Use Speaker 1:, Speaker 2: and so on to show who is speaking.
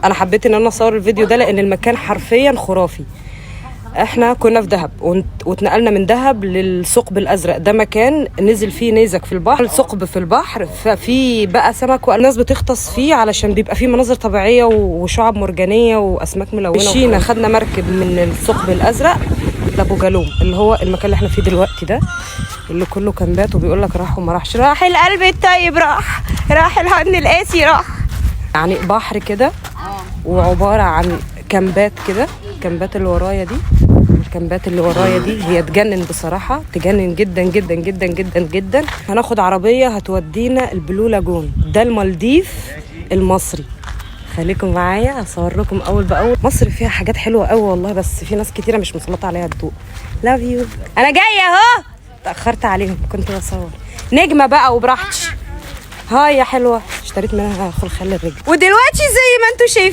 Speaker 1: انا حبيت ان انا اصور الفيديو ده لان المكان حرفيا خرافي. احنا كنا في دهب واتنقلنا من دهب للثقب الازرق. ده مكان نزل فيه نيزك في البحر، ثقب في البحر، ففي بقى سمك والناس بتغطس فيه علشان بيبقى فيه مناظر طبيعيه وشعاب مرجانيه واسماك ملونه. مشينا خدنا مركب من الثقب الازرق لابو جالوم اللي هو المكان اللي احنا فيه دلوقتي ده، اللي كله كامبات وبيقول لك راح وما راحش. راح القلب الطيب، راح الحضن القاسي، راح يعني بحر كده وعباره عن كامبات كده. الكامبات اللي ورايا دي، الكامبات اللي ورايا دي هي تجنن بصراحه، تجنن جدا جدا جدا جدا جدا. هناخد عربيه هتودينا البلو لاجون، ده المالديف المصري. خليكم معايا اصور لكم اول باول. مصر فيها حاجات حلوه قوي والله، بس في ناس كتيره مش مسلطه عليها الضوء. لاف يو. انا جايه اهو، تاخرت عليهم كنت بصور. نجمه بقى وبراحتي. هاي يا حلوه، اشتريت منها خلخال الرجل ودلوقتي زي ما انتم شايفين